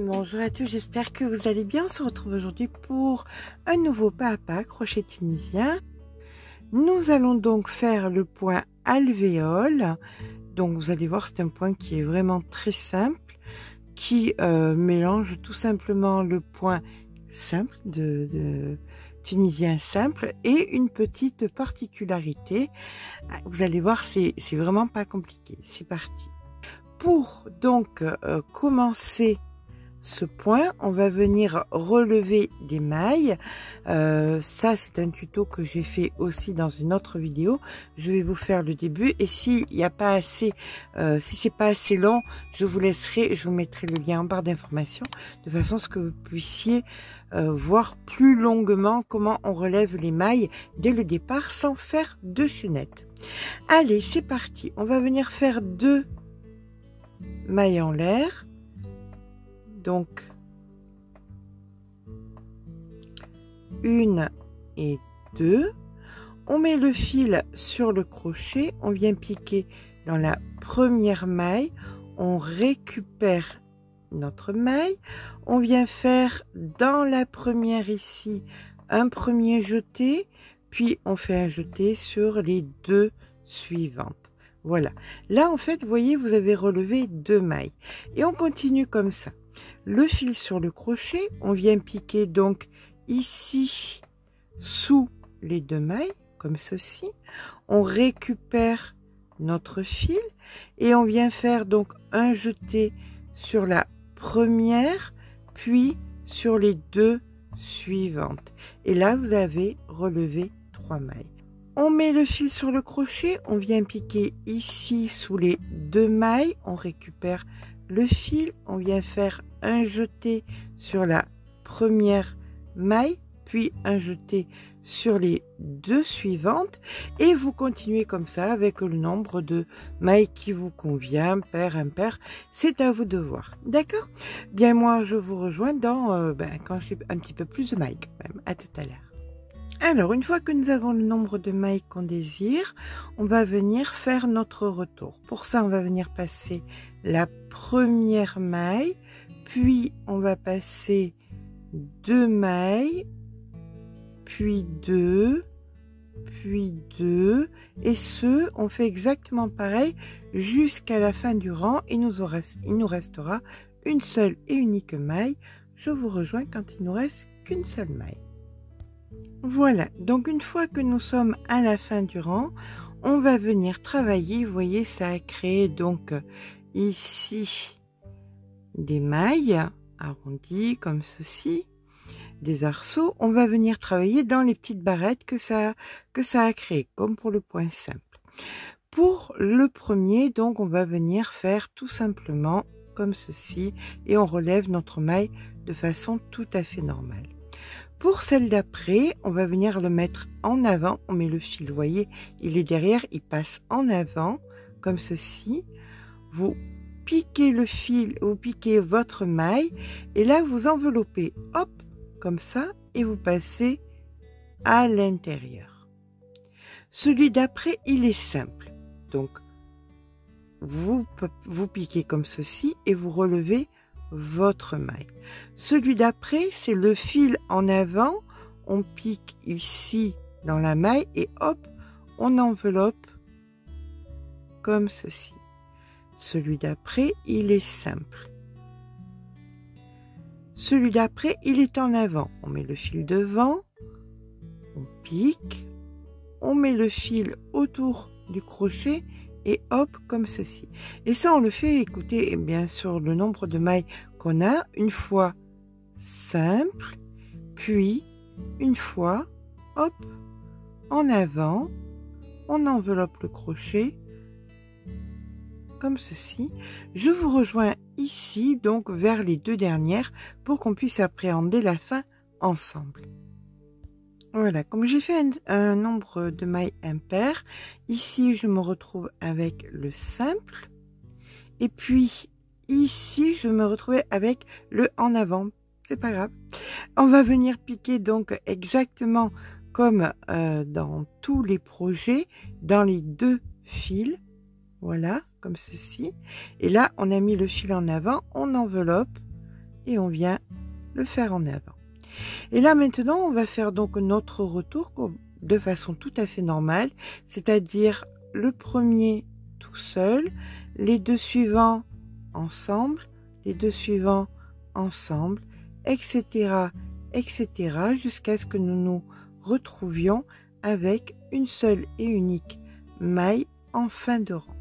Bonjour à tous, j'espère que vous allez bien. On se retrouve aujourd'hui pour un nouveau pas à pas crochet tunisien. Nous allons donc faire le point alvéole. Donc vous allez voir, c'est un point qui est vraiment très simple, qui mélange tout simplement le point simple de tunisien simple et une petite particularité. Vous allez voir, c'est vraiment pas compliqué. C'est parti. Pour donc commencer ce point, on va venir relever des mailles. Ça, c'est un tuto que j'ai fait aussi dans une autre vidéo. Je vais vous faire le début et s'il n'y a pas assez, si c'est pas assez long, je vous mettrai le lien en barre d'informations de façon à ce que vous puissiez voir plus longuement comment on relève les mailles dès le départ sans faire de chaînette. Allez, c'est parti. On va venir faire 2 mailles en l'air. Donc, 1 et 2. On met le fil sur le crochet, on vient piquer dans la première maille, on récupère notre maille, on vient faire dans la première ici un premier jeté, puis on fait un jeté sur les 2 suivantes. Voilà, là en fait vous voyez vous avez relevé 2 mailles et on continue comme ça. Le fil sur le crochet, on vient piquer donc ici sous les 2 mailles comme ceci, on récupère notre fil et on vient faire donc un jeté sur la première puis sur les 2 suivantes et là vous avez relevé 3 mailles. On met le fil sur le crochet, on vient piquer ici sous les 2 mailles, on récupère le fil, on vient faire un jeté sur la première maille, puis un jeté sur les 2 suivantes et vous continuez comme ça avec le nombre de mailles qui vous convient, pair, impair, c'est à vous de voir. D'accord? Bien moi je vous rejoins dans quand j'ai un petit peu plus de mailles quand même. À tout à l'heure. Alors, une fois que nous avons le nombre de mailles qu'on désire, on va venir faire notre retour. Pour ça, on va venir passer la première maille, puis on va passer 2 mailles, puis 2, puis 2, et on fait exactement pareil jusqu'à la fin du rang. Il nous restera une seule et unique maille. Je vous rejoins quand il nous reste qu'une seule maille. Voilà, donc une fois que nous sommes à la fin du rang, on va venir travailler. Vous voyez, ça a créé donc ici des mailles arrondies comme ceci, des arceaux. On va venir travailler dans les petites barrettes que ça a créé, comme pour le point simple. Pour le premier, donc, on va venir faire tout simplement comme ceci et on relève notre maille de façon tout à fait normale. Pour celle d'après, on va venir le mettre en avant. On met le fil, vous voyez, il est derrière, il passe en avant, comme ceci. Vous piquez le fil, vous piquez votre maille, et là, vous enveloppez, hop, comme ça, et vous passez à l'intérieur. Celui d'après, il est simple. Donc, vous piquez comme ceci, et vous relevez votre maille. Celui d'après, c'est le fil en avant, on pique ici dans la maille et hop, on enveloppe comme ceci. Celui d'après, il est simple. Celui d'après, il est en avant. On met le fil devant, on pique, on met le fil autour du crochet et hop, comme ceci. Et ça, on le fait, écoutez, bien sûr, le nombre de mailles qu'on a, une fois simple, puis une fois, hop, en avant, on enveloppe le crochet, comme ceci. Je vous rejoins ici, donc vers les 2 dernières, pour qu'on puisse appréhender la fin ensemble. Voilà, comme j'ai fait un nombre de mailles impair, ici je me retrouve avec le simple, et puis ici je me retrouve avec le en avant, c'est pas grave. On va venir piquer donc exactement comme dans tous les projets, dans les 2 fils, voilà, comme ceci, et là on a mis le fil en avant, on enveloppe, et on vient le faire en avant. Et là maintenant, on va faire donc notre retour de façon tout à fait normale, c'est-à-dire le premier tout seul, les deux suivants ensemble, les deux suivants ensemble, etc., etc., jusqu'à ce que nous nous retrouvions avec une seule et unique maille en fin de rang.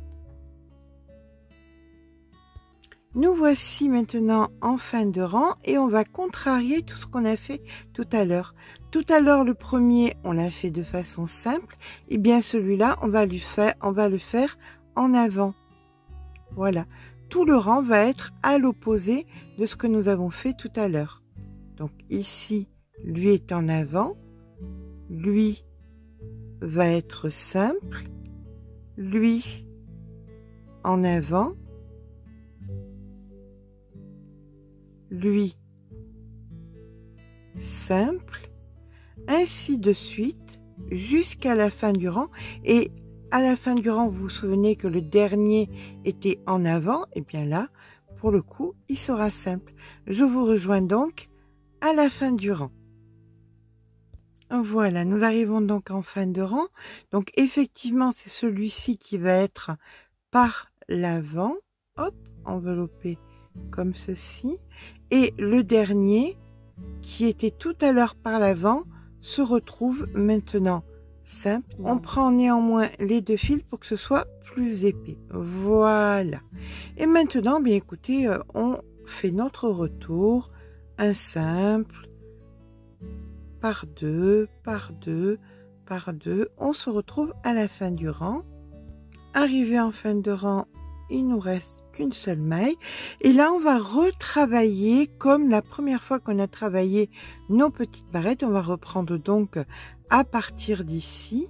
Nous voici maintenant en fin de rang et on va contrarier tout ce qu'on a fait tout à l'heure. Tout à l'heure, le premier, on l'a fait de façon simple. Et bien celui-là, on va le faire en avant. Voilà. Tout le rang va être à l'opposé de ce que nous avons fait tout à l'heure. Donc ici, lui est en avant. Lui va être simple. Lui en avant. Lui simple, ainsi de suite jusqu'à la fin du rang. Et à la fin du rang, vous vous souvenez que le dernier était en avant, et bien là, pour le coup, il sera simple. Je vous rejoins donc à la fin du rang. Voilà, nous arrivons donc en fin de rang. Donc effectivement, c'est celui-ci qui va être par l'avant, hop, enveloppé comme ceci. Et le dernier, qui était tout à l'heure par l'avant, se retrouve maintenant simple. On prend néanmoins les deux fils pour que ce soit plus épais. Voilà. Et maintenant, bien écoutez, on fait notre retour. Un simple, par deux, par deux, par deux. On se retrouve à la fin du rang. Arrivé en fin de rang, il nous reste qu'une seule maille. Et là, on va retravailler comme la première fois qu'on a travaillé nos petites barrettes. On va reprendre donc à partir d'ici.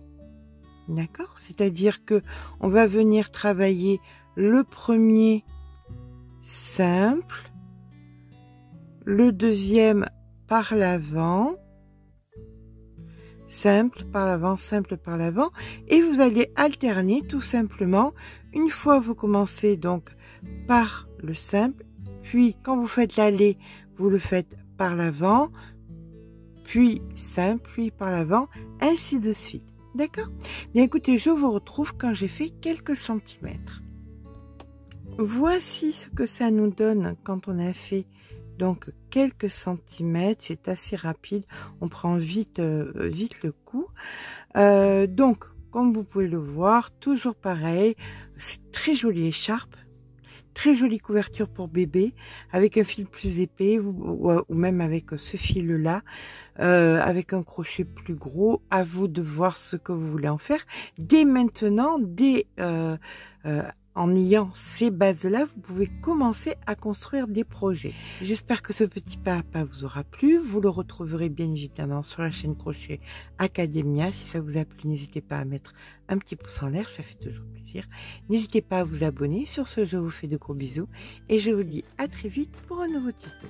D'accord? C'est-à-dire que on va venir travailler le premier simple, le deuxième par l'avant, simple par l'avant, simple par l'avant, et vous allez alterner tout simplement. Une fois vous commencez donc par le simple, puis quand vous faites l'aller, vous le faites par l'avant, puis simple, puis par l'avant, ainsi de suite. D'accord? Bien écoutez, je vous retrouve quand j'ai fait quelques centimètres. Voici ce que ça nous donne quand on a fait donc quelques centimètres. C'est assez rapide, on prend vite le coup. Donc comme vous pouvez le voir, toujours pareil, c'est très jolie écharpe, très jolie couverture pour bébé, avec un fil plus épais ou même avec ce fil là, avec un crochet plus gros. À vous de voir ce que vous voulez en faire. Dès maintenant, en ayant ces bases-là, vous pouvez commencer à construire des projets. J'espère que ce petit pas à pas vous aura plu. Vous le retrouverez bien évidemment sur la chaîne Crochet Academia. Si ça vous a plu, n'hésitez pas à mettre un petit pouce en l'air, ça fait toujours plaisir. N'hésitez pas à vous abonner. Sur ce, je vous fais de gros bisous et je vous dis à très vite pour un nouveau tuto.